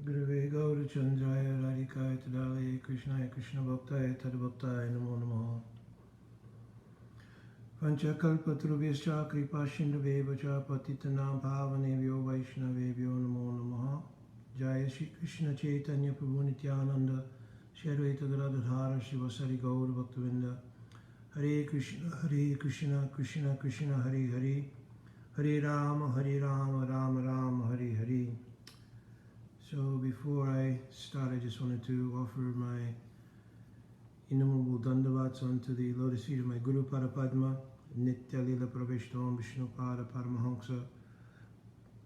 Gurave Gaura Chandraya Radhikaya Tadale Krishnaya Krishna Bhaktaya Tadbhaktaya Namo Namaha Panchakalpatrubhyascha Kripa Sindhuvevacha Patitanam Bhavanebhyo Vaishnavebhyo Namo Namaha Jaya Shri Krishna Chaitanya Prabhu Nityananda Shri Advaita Gadadhara Shivasari Gaur Bhaktavinda Hare Krishna Krishna Krishna Hare Hare Hare Rama Rama Rama Hare Hare. So before I start, I just wanted to offer my innumerable dandavats onto the lotus feet of my Guru Parapadma, Nitya Lila Pravishtam Vishnu Pada Paramahamsa,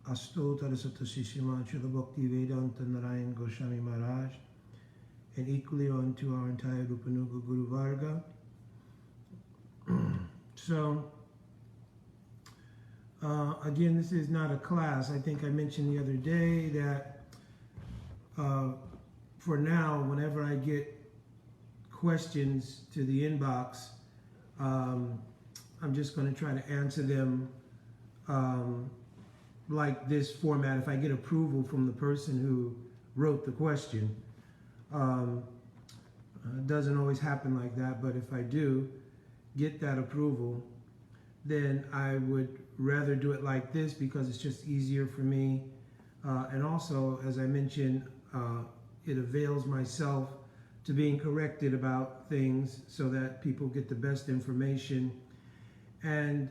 Asto Tarasata Sisima Chila Bhakti Vedanta Narayan Goswami Maharaj, and equally onto our entire Rupanuga Guru Varga. So, again, this is not a class. I think I mentioned the other day that for now, whenever I get questions to the inbox, I'm just going to try to answer them like this format. If I get approval from the person who wrote the question, it doesn't always happen like that, but if I do get that approval, then I would rather do it like this because it's just easier for me. And also, as I mentioned, it avails myself to being corrected about things so that people get the best information. And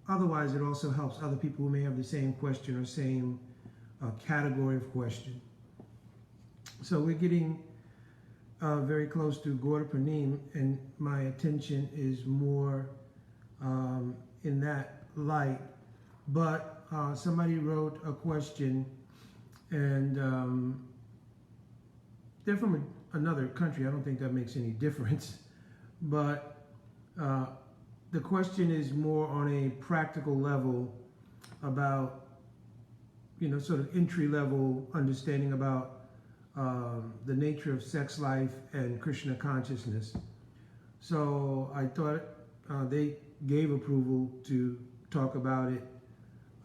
otherwise, it also helps other people who may have the same question or same category of question. So we're getting very close to Gaura Purnim, and my attention is more in that light. But somebody wrote a question, and they're from another country. I don't think that makes any difference. But the question is more on a practical level about, sort of entry-level understanding about the nature of sex life and Krishna consciousness. So I thought they gave approval to talk about it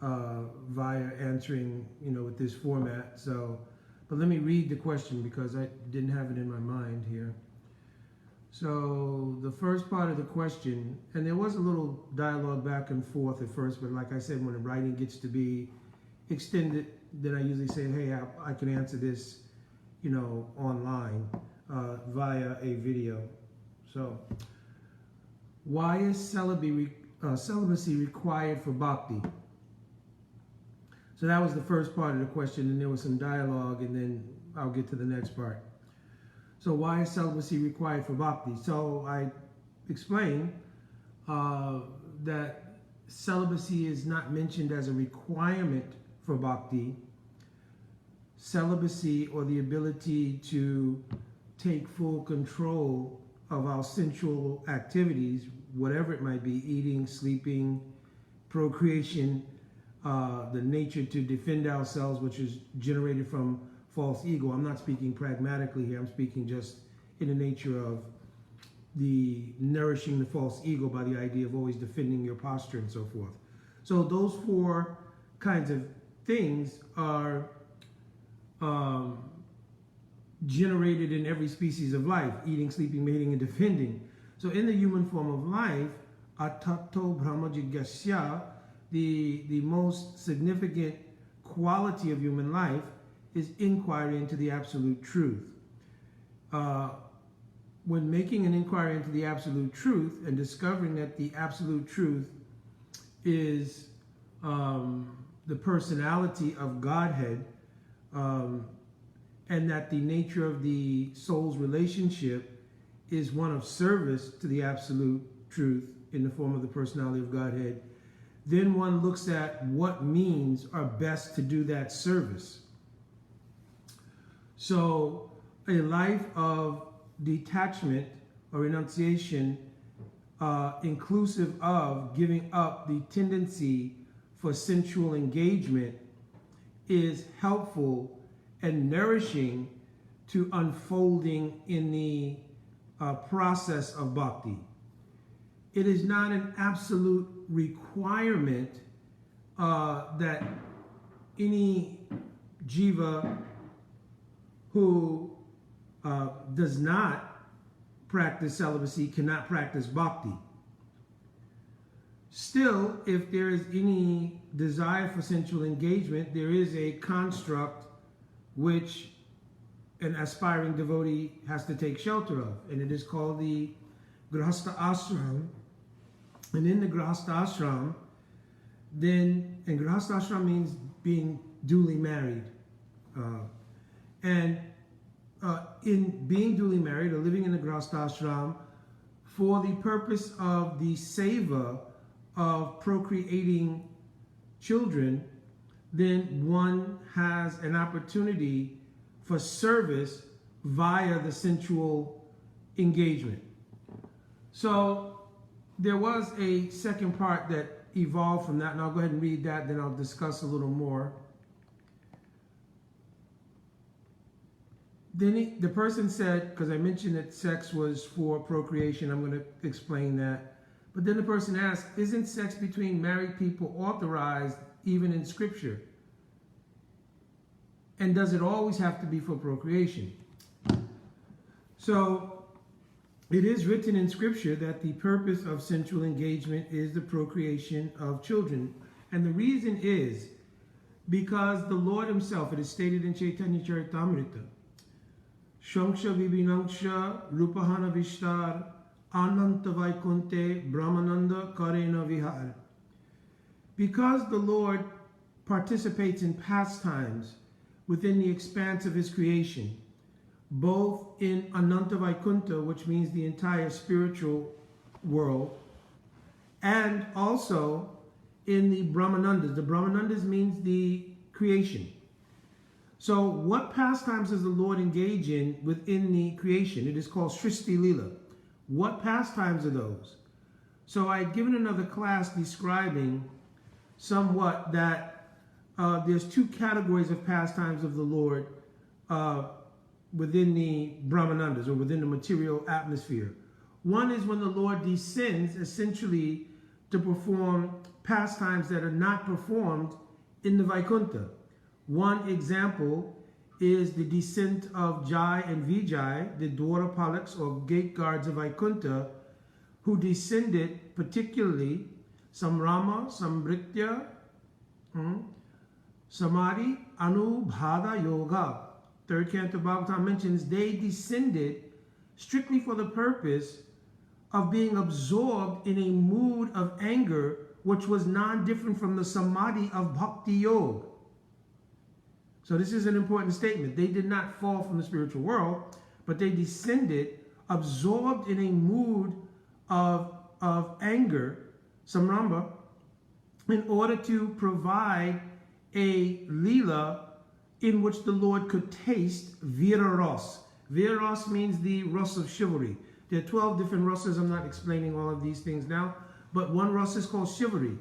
via answering, with this format. So, but let me read the question because I didn't have it in my mind here. So the first part of the question, and there was a little dialogue back and forth at first, but like I said, when the writing gets to be extended, then I usually say, hey, I can answer this, online via a video. So, why is celibacy required for bhakti? So that was the first part of the question, and there was some dialogue, and then I'll get to the next part. So why is celibacy required for bhakti? So I explained that celibacy is not mentioned as a requirement for bhakti. Celibacy, or the ability to take full control of our sensual activities, whatever it might be, eating, sleeping, procreation, the nature to defend ourselves, which is generated from false ego. I'm not speaking pragmatically here. I'm speaking just in the nature of the nourishing the false ego by the idea of always defending your posture and so forth. So those four kinds of things are generated in every species of life: eating, sleeping, mating, and defending. So in the human form of life, atato brahma jigyasya, the most significant quality of human life is inquiry into the absolute truth. When making an inquiry into the absolute truth and discovering that the absolute truth is the personality of Godhead, and that the nature of the soul's relationship is one of service to the absolute truth in the form of the personality of Godhead, then one looks at what means are best to do that service. So a life of detachment or renunciation, inclusive of giving up the tendency for sensual engagement, is helpful and nourishing to unfolding in the process of bhakti. It is not an absolute requirement that any jiva who does not practice celibacy cannot practice bhakti. Still, if there is any desire for sensual engagement, there is a construct which an aspiring devotee has to take shelter of, and it is called the Grihastha Ashram. And in the Grihastha Ashram, and Grihastha Ashram means being duly married. In being duly married or living in the Grihastha Ashram for the purpose of the seva of procreating children, then one has an opportunity for service via the sensual engagement. So there was a second part that evolved from that, and I'll go ahead and read that, then I'll discuss a little more. Then the person said, because I mentioned that sex was for procreation, I'm going to explain that. But then the person asked, isn't sex between married people authorized even in scripture? And does it always have to be for procreation? So it is written in scripture that the purpose of sensual engagement is the procreation of children. And the reason is because the Lord himself, it is stated in Chaitanya Charitamrita, Shanksha Vibhinangsha Rupahana Vishtar Ananta Vaikunte Brahmananda Karena Vihar. Because the Lord participates in pastimes within the expanse of his creation, both in Ananta Vaikunta, which means the entire spiritual world, and also in the Brahmanandas. The Brahmanandas means the creation. So what pastimes does the Lord engage in within the creation? It is called Srishti Lila. What pastimes are those? So I had given another class describing somewhat that there's two categories of pastimes of the Lord within the Brahmanandas, or within the material atmosphere. One is when the Lord descends essentially to perform pastimes that are not performed in the Vaikunta. One example is the descent of Jai and Vijay, the Dwarapalaks or gate guards of Vaikunta, who descended particularly Samrama, Samritya, Samadhi, Anubhada Yoga. Third canto Bhagavatam mentions they descended strictly for the purpose of being absorbed in a mood of anger which was non-different from the Samadhi of Bhakti Yoga. So this is an important statement. They did not fall from the spiritual world, but they descended absorbed in a mood of anger, samramba, in order to provide a lila in which the Lord could taste Vira Ras. Vira Ras means the Ras of chivalry. There are 12 different Rasas. I'm not explaining all of these things now, but one Ras is called chivalry.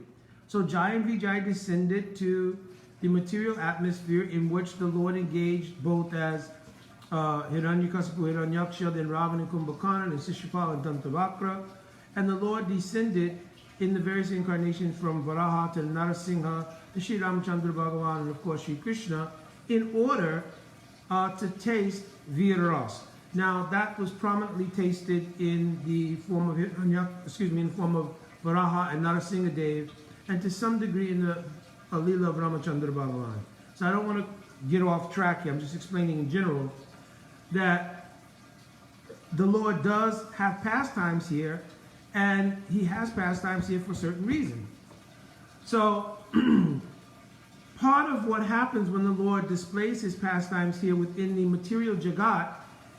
So Jai and Vijay descended to the material atmosphere in which the Lord engaged both as Hiranyakasipu, Hiranyaksha, then Ravan and Kumbhakarna, and Shishupal and Dantavakra. And the Lord descended in the various incarnations from Varaha to Narasingha, to Sri Ramchandra Bhagavan, and of course Sri Krishna, in order to taste Viraras. Now that was prominently tasted in the form of in the form of Varaha and Narasingha Dev, and to some degree in the Alila of Ramachandra Bhagavan. So I don't want to get off track here. I'm just explaining in general that the Lord does have pastimes here, and he has pastimes here for certain reasons. So part of what happens when the Lord displays his pastimes here within the material jagat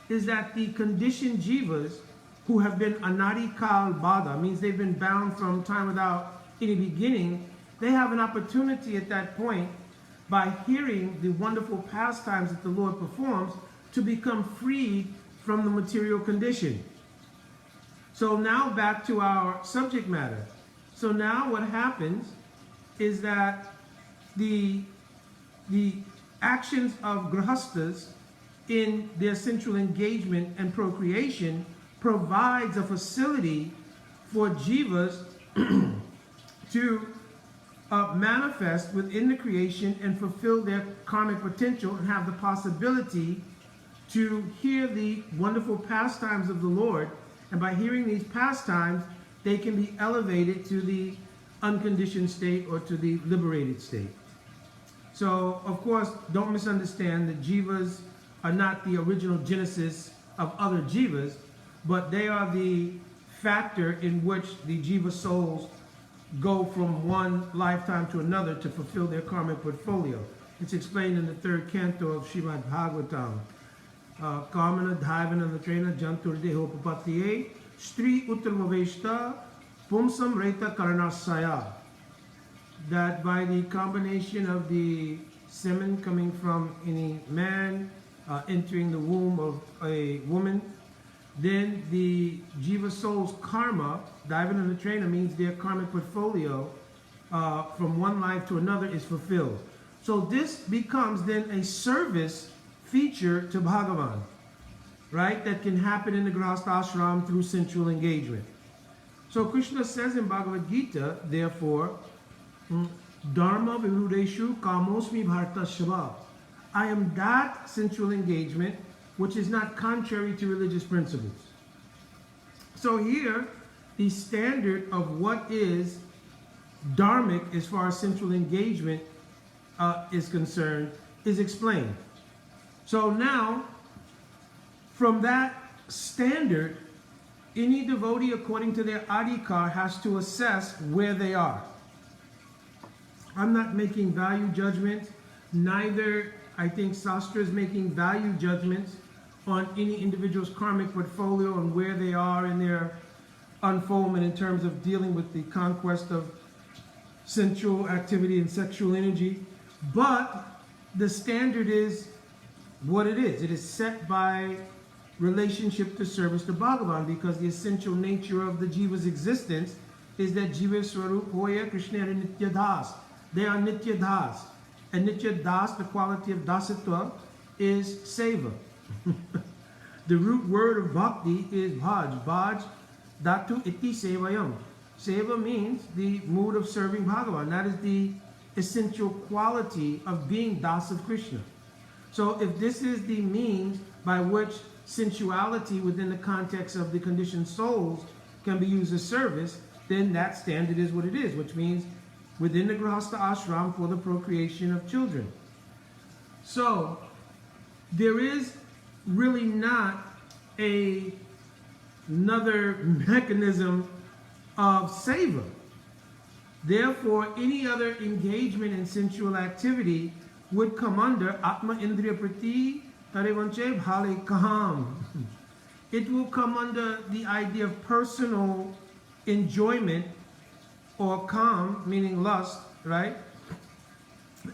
is that the conditioned jivas who have been anadi kal bada, means they've been bound from time without any beginning, they have an opportunity at that point, by hearing the wonderful pastimes that the Lord performs, to become freed from the material condition. So now back to our subject matter. So now what happens is that the actions of grihastas in their sensual engagement and procreation provides a facility for jivas to manifest within the creation and fulfill their karmic potential and have the possibility to hear the wonderful pastimes of the Lord, and by hearing these pastimes, they can be elevated to the unconditioned state or to the liberated state. So, of course, don't misunderstand that jivas are not the original genesis of other jivas, but they are the factor in which the jiva souls go from one lifetime to another to fulfill their karmic portfolio. It's explained in the third canto of Srimad Bhagavatam. Kamana Dhaivana Latrena Jantur Dehopapatiye Stri Uttamaveshta Pumsam Reta Karanasaya. That by the combination of the semen coming from any man entering the womb of a woman, then the jiva soul's karma, Dhaivana Latrena, means their karmic portfolio from one life to another is fulfilled. So this becomes then a service feature to Bhagavan, right? That can happen in the Grihastha ashram through sensual engagement. So Krishna says in Bhagavad Gita, therefore, Dharma Vivudeshu Kamosmi Bharata Shava. I am that sensual engagement which is not contrary to religious principles. So here, the standard of what is dharmic as far as sensual engagement is concerned is explained. So now, from that standard, any devotee according to their adhikar has to assess where they are. I'm not making value judgments, neither I think Sastra is making value judgments on any individual's karmic portfolio and where they are in their unfoldment in terms of dealing with the conquest of sensual activity and sexual energy. But the standard is what it is. It is set by relationship to service to Bhagavan, because the essential nature of the jiva's existence is that jiva swarup hoya Krishna are nitya das. They are nitya das. And nitya das, the quality of dasatva, is seva. The root word of bhakti is bhaj. Bhaj datu iti sevayam. Seva means the mood of serving Bhagavan. That is the essential quality of being das of Krishna. So if this is the means by which sensuality within the context of the conditioned souls can be used as service, then that standard is what it is, which means within the Grihastha ashram for the procreation of children. So there is really not another mechanism of seva. Therefore, any other engagement in sensual activity would come under Atma Indriya Prati Tarevanche Bhale Kaham. It will come under the idea of personal enjoyment, or kam, meaning lust, right?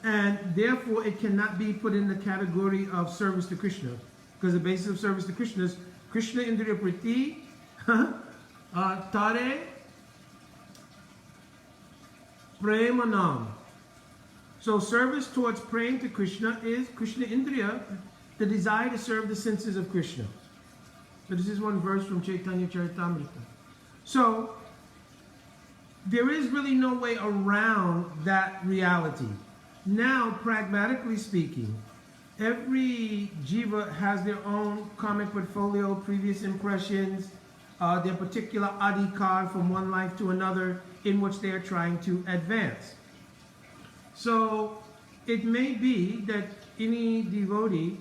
And therefore, it cannot be put in the category of service to Krishna, because the basis of service to Krishna is Krishna Indriya Prati Tare Premanam. So service towards praying to Krishna is Krishna Indriya, the desire to serve the senses of Krishna. So this is one verse from Chaitanya Charitamrita. So there is really no way around that reality. Now, pragmatically speaking, every jiva has their own karmic portfolio, previous impressions, their particular adhikar from one life to another in which they are trying to advance. So it may be that any devotee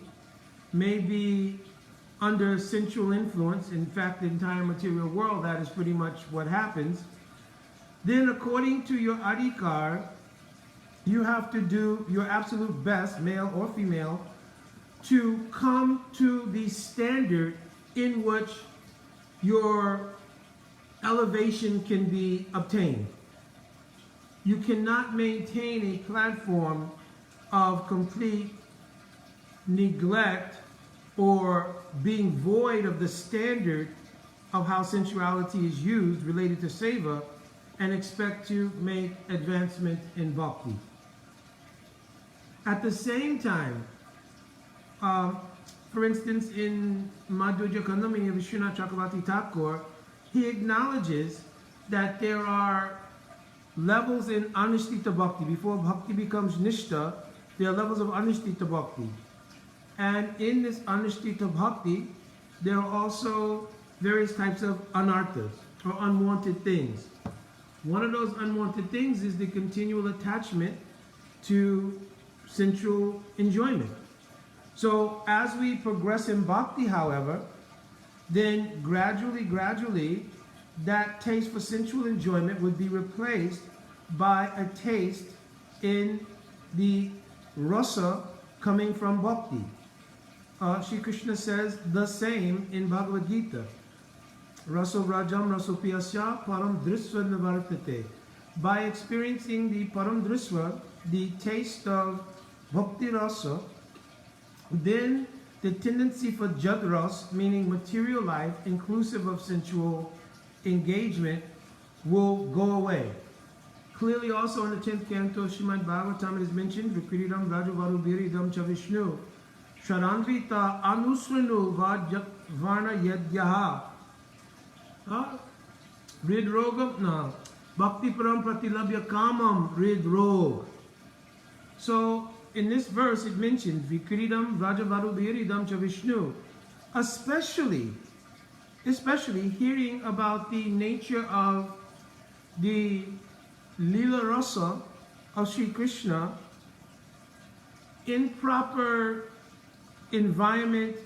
may be under sensual influence. In fact, the entire material world, that is pretty much what happens. Then according to your adhikar, you have to do your absolute best, male or female, to come to the standard in which your elevation can be obtained. You cannot maintain a platform of complete neglect or being void of the standard of how sensuality is used related to seva and expect to make advancement in bhakti. At the same time, for instance, in Madhurya Kandamini of Vishwanath Chakravarti Thakur, he acknowledges that there are levels in Anushtita Bhakti. Before Bhakti becomes Nishta, there are levels of Anushtita Bhakti. And in this Anushtita Bhakti, there are also various types of anarthas, or unwanted things. One of those unwanted things is the continual attachment to sensual enjoyment. So as we progress in bhakti, however, then gradually, that taste for sensual enjoyment would be replaced by a taste in the rasa coming from bhakti. Shri Krishna says the same in Bhagavad Gita. Raso Rajam Raso Piyasya Param Drisva Nivartate. By experiencing the Param Drisva, the taste of Bhakti Rasa, then the tendency for Jad Ras, meaning material life, inclusive of sensual engagement, will go away. Clearly also in the 10th canto, Srimad Bhagavatam, it is mentioned, Vikridam Rajavaru Biridam Chavishnu, Sharanvita Anusranu Varna Yadyaha, Rid Rogam Na, Bhakti Param Pratilabhya Kamam Rid Rog. So, in this verse it mentions Vikridam Rajavaru Biridam Chavishnu, especially hearing about the nature of the Lila Rasa of Sri Krishna in proper environment,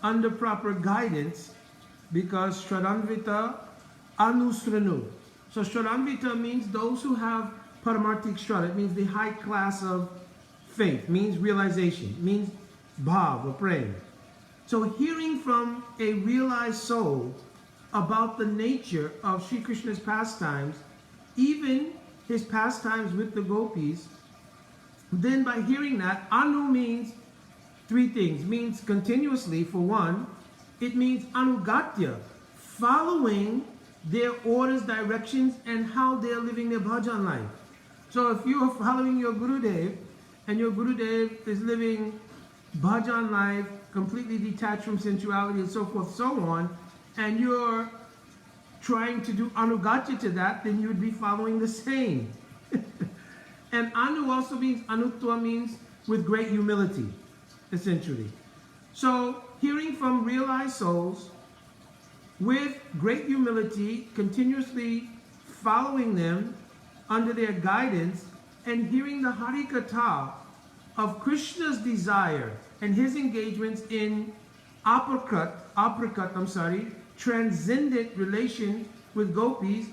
under proper guidance, because Shradanvita Anusranu. So Shradanvita means those who have Paramartik Shraddha. It means the high class of faith, means realization, means bhav, or praying. So hearing from a realized soul about the nature of Sri Krishna's pastimes, even his pastimes with the gopis, then by hearing that, anu means three things. Means continuously, for one. It means anugatya, following their orders, directions, and how they're living their bhajan life. So if you are following your Gurudev, and your Gurudev is living bhajan life, completely detached from sensuality and so forth, so on, and you're trying to do anugatya to that, then you would be following the same. And anu also means, anutva means with great humility, essentially. So hearing from realized souls with great humility, continuously following them under their guidance, and hearing the Harikatha of Krishna's desire and his engagements in transcendent relation with gopis,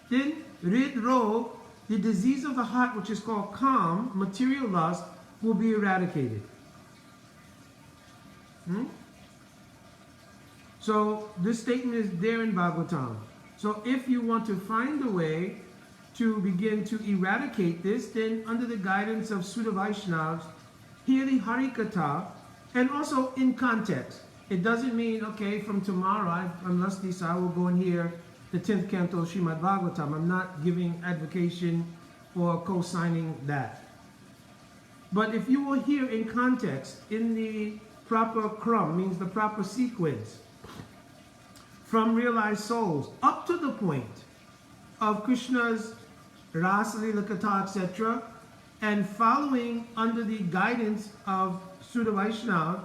then Rid Rog, the disease of the heart, which is called kam, material lust, will be eradicated. So this statement is there in Bhagavatam. So if you want to find a way to begin to eradicate this, then under the guidance of Sudha Vaishnavas, hear the Harikatha, and also in context. It doesn't mean, okay, from tomorrow, I'm lusty, so I will go and hear the 10th canto of Srimad Bhagavatam. I'm not giving advocation or co-signing that. But if you will hear in context, in the proper kram, means the proper sequence, from realized souls, up to the point of Krishna's Rasa Lila Katha, etc., and following under the guidance of Sudha Vaishnava,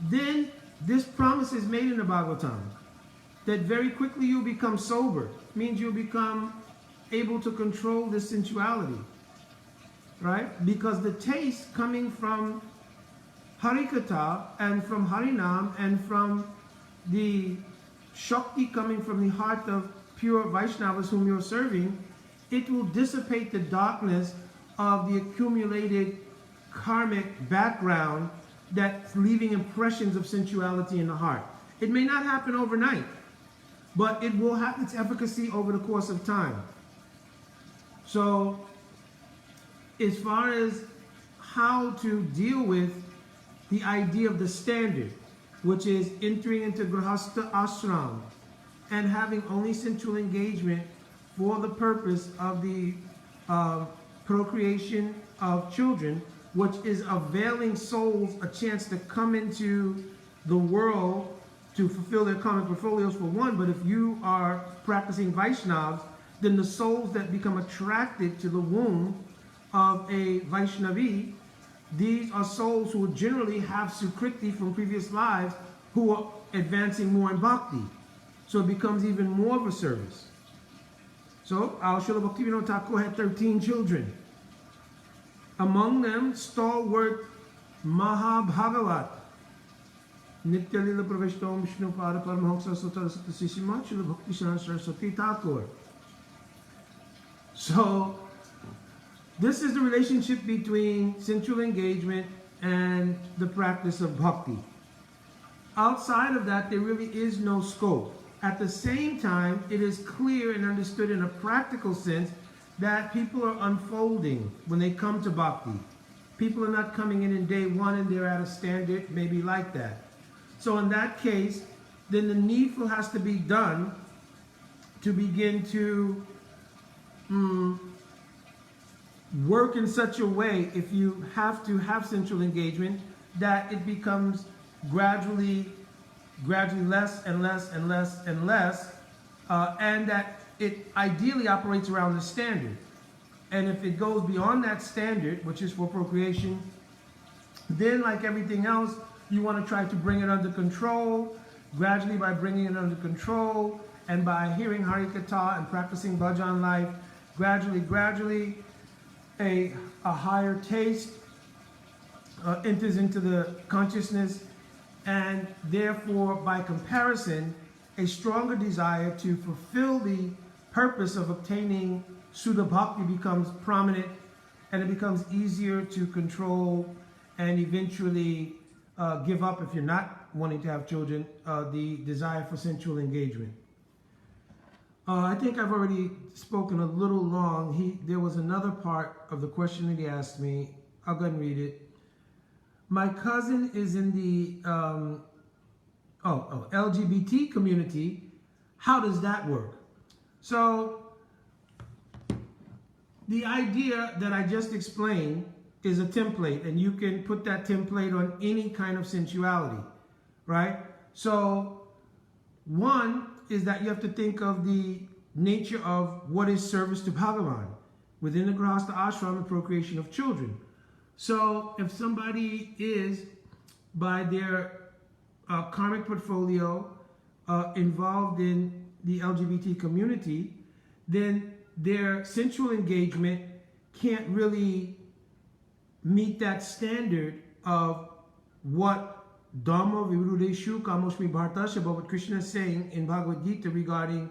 then this promise is made in the Bhagavatam, that very quickly you'll become sober, means you'll become able to control the sensuality, right? Because the taste coming from Harikatha and from Harinam and from the Shakti coming from the heart of pure Vaishnavas whom you're serving, it will dissipate the darkness of the accumulated karmic background that's leaving impressions of sensuality in the heart. It may not happen overnight, but it will have its efficacy over the course of time. So, as far as how to deal with the idea of the standard, which is entering into Grihastha Ashram and having only sensual engagement for the purpose of the procreation of children, which is availing souls a chance to come into the world to fulfill their karmic portfolios for one. But if you are practicing Vaishnavas, then the souls that become attracted to the womb of a Vaishnavi these are souls who generally have sukriti from previous lives who are advancing more in bhakti. So it becomes even more of a service. So, our Srila Bhaktivinoda Thakur had 13 children. Among them, stalwart Mahabhagavat, Nitya Lila Praveshtam Vishnu Pada Paramahansa Sutta Sisima, Srila Bhakti Saraswati Thakur. So, this is the relationship between sensual engagement and the practice of bhakti. Outside of that, there really is no scope. At the same time, it is clear and understood in a practical sense that people are unfolding when they come to bhakti. People are not coming in day one and they're at a standard maybe like that. So in that case, then the needful has to be done to begin to work in such a way, if you have to have sensual engagement, that it becomes gradually less and less and less and less, and that it ideally operates around the standard. And if it goes beyond that standard, which is for procreation, then like everything else, you want to try to bring it under control. Gradually, by bringing it under control and by hearing Harikatha and practicing bhajan life, gradually a higher taste enters into the consciousness, and therefore, by comparison, a stronger desire to fulfill the purpose of obtaining Sudha Bhakti becomes prominent, and it becomes easier to control and eventually give up, if you're not wanting to have children, the desire for sensual engagement. I think I've already spoken a little long. There was another part of the question that he asked me. I'll go ahead and read it. My cousin is in the LGBT community. How does that work? So the idea that I just explained is a template, and you can put that template on any kind of sensuality, right? So one is that you have to think of the nature of what is service to Bhagavan within the Grihastha ashram and procreation of children. So if somebody is, by their karmic portfolio, involved in the LGBT community, then their sensual engagement can't really meet that standard of what Dhamma Vivrudeshu Kamoshmi Bhartasha, but what Krishna is saying in Bhagavad Gita regarding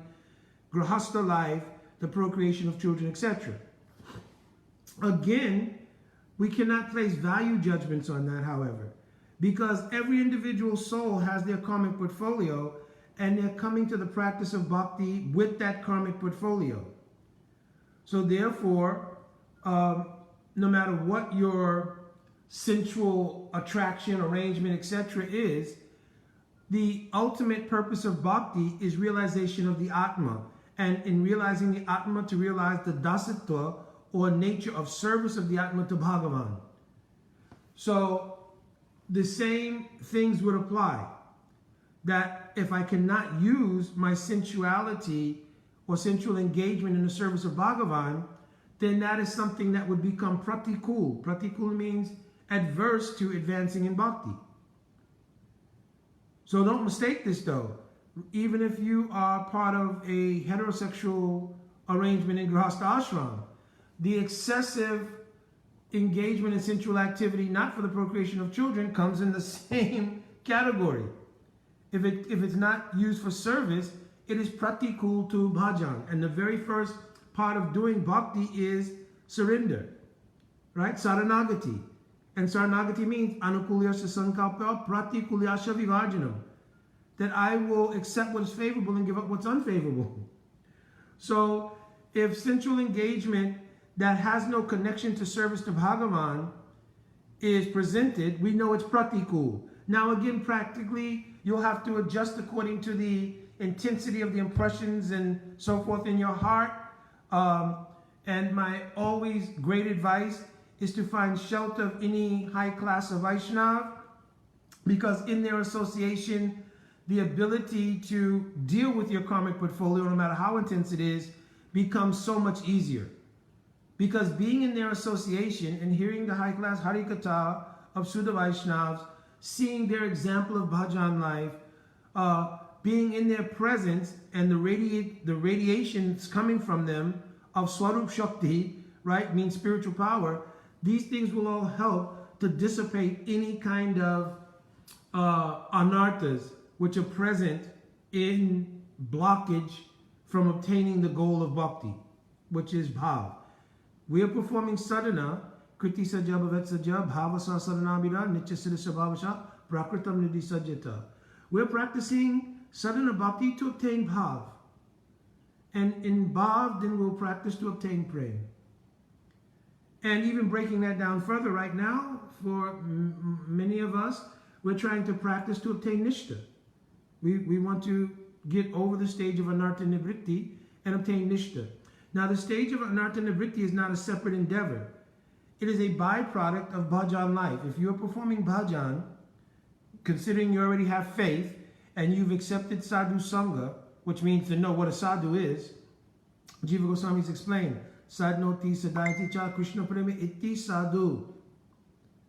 Grihastha life, the procreation of children, etc. Again, we cannot place value judgments on that, however, because every individual soul has their karmic portfolio, and they're coming to the practice of bhakti with that karmic portfolio. So therefore, no matter what your sensual attraction, arrangement, etc. is, the ultimate purpose of bhakti is realization of the Atma. And in realizing the Atma, to realize the dasatva, or nature of service of the Atma to Bhagavan. So the same things would apply. That if I cannot use my sensuality or sensual engagement in the service of Bhagavan, then that is something that would become pratikul. Pratikul means adverse to advancing in bhakti. So don't mistake this though. Even if you are part of a heterosexual arrangement in Grihastha ashram, the excessive engagement in sensual activity, not for the procreation of children, comes in the same category. If it's not used for service, it is pratikul to bhajan. And the very first part of doing bhakti is surrender, right? Saranagati. And Saranagati means anukulyasya sankalpa pratikulyasya vivarjanam. That I will accept what is favorable and give up what's unfavorable. So if sensual engagement that has no connection to service to Bhagavan is presented, we know it's pratikul. Now again, practically, you'll have to adjust according to the intensity of the impressions and so forth in your heart. And my always great advice is to find shelter of any high class of Vaishnav, because in their association, the ability to deal with your karmic portfolio, no matter how intense it is, becomes so much easier. Because being in their association and hearing the high-class Harikatha of Sudha Vaishnavas, seeing their example of bhajan life, being in their presence and the radiations coming from them of Swarup Shakti, right, means spiritual power, these things will all help to dissipate any kind of anarthas which are present in blockage from obtaining the goal of bhakti, which is bhav. We are performing sadhana, kriti sajja bhavet sajja, bhavasa sadhanabhira, nitya siddhasa bhavasha, prakritam nidhi sajjata. We're practicing sadhana bhakti to obtain bhav. And in bhav, then we'll practice to obtain prem. And even breaking that down further right now, for many of us, we're trying to practice to obtain nishta. We want to get over the stage of anartha nivritti and obtain nishta. Now, the stage of anartha nivritti is not a separate endeavor. It is a byproduct of bhajan life. If you're performing bhajan, considering you already have faith and you've accepted sadhu sangha, which means to know what a sadhu is, Jiva Goswami's explained, sadnoti sadayati cha krishna prema iti sadhu.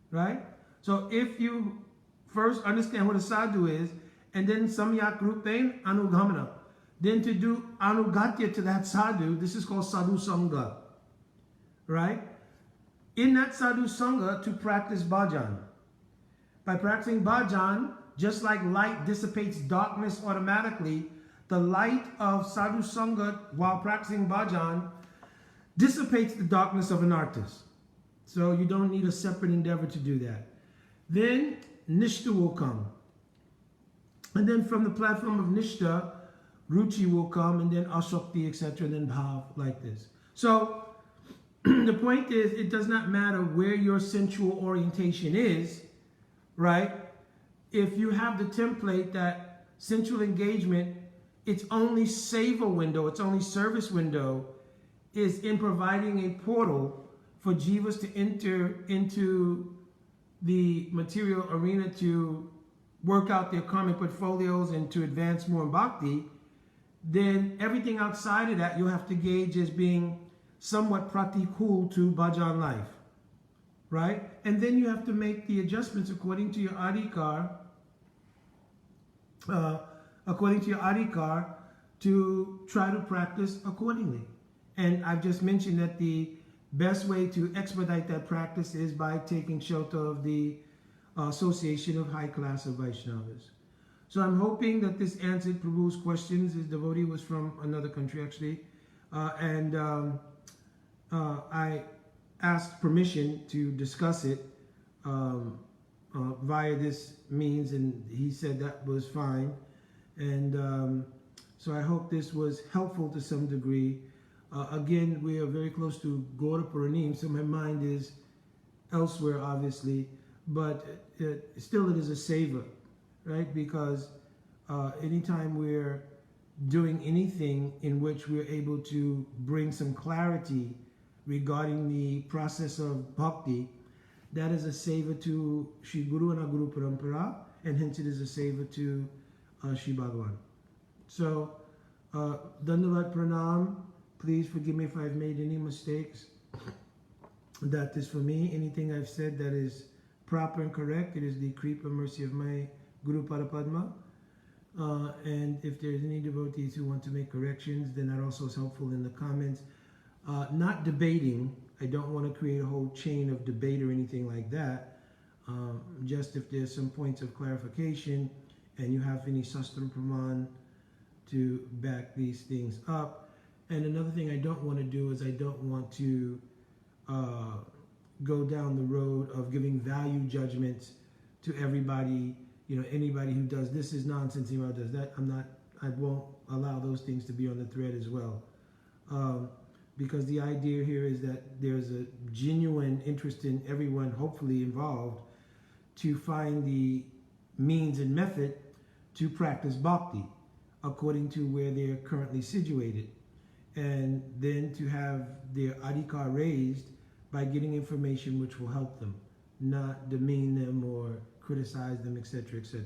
Right? So if you first understand what a sadhu is, and then samyak rupen anugamana, then to do anugatya to that sadhu, this is called sadhu sangha. Right? In that sadhu sangha, to practice bhajan. By practicing bhajan, just like light dissipates darkness automatically, the light of sadhu sangha while practicing bhajan dissipates the darkness of anarthas. So you don't need a separate endeavor to do that. Then nishta will come. And then from the platform of nishta, ruchi will come, and then ashakti, etc., and then bhav, like this. So the point is, it does not matter where your sensual orientation is, right? If you have the template that sensual engagement, its only seva window, its only service window is in providing a portal for jivas to enter into the material arena to work out their karmic portfolios and to advance more in bhakti, then everything outside of that you'll have to gauge as being somewhat pratikul to bhajan life, right? And then you have to make the adjustments according to your adhikar, to try to practice accordingly. And I've just mentioned that the best way to expedite that practice is by taking shelter of the Association of High Class of Vaishnavas. So I'm hoping that this answered Prabhu's questions. His devotee was from another country, actually. I asked permission to discuss it via this means, and he said that was fine. And so I hope this was helpful to some degree. Again, we are very close to Gaura Puranim, so my mind is elsewhere, obviously, but still it is a seva, right? Because anytime we're doing anything in which we're able to bring some clarity regarding the process of bhakti, that is a seva to Shri Guru and our Guru Parampara, and hence it is a seva to Shri Bhagavan. So, Dandavat Pranam. Please forgive me if I've made any mistakes. That is for me. Anything I've said that is proper and correct, it is the kripa mercy of my Guru Parapadma. And if there's any devotees who want to make corrections, then that also is helpful in the comments. Not debating. I don't want to create a whole chain of debate or anything like that. Just if there's some points of clarification and you have any sastra praman to back these things up. And another thing I don't want to do is I don't want to go down the road of giving value judgments to everybody. You know, anybody who does this is nonsense, anybody does that, I won't allow those things to be on the thread as well. Because the idea here is that there's a genuine interest in everyone, hopefully involved, to find the means and method to practice bhakti according to where they're currently situated. And then to have their adhikar raised by getting information which will help them, not demean them or criticize them, etc., etc.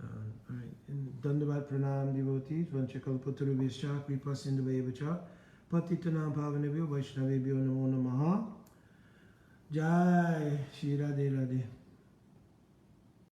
All right. And Dandavat Pranam devotees, Vanchakalpatarubhyascha, Kripa Sindhuvayevacha, Patitanam Pavanebhyo Vaishnavebhyo Namo Namaha. Jai Shri Radhe Radhe.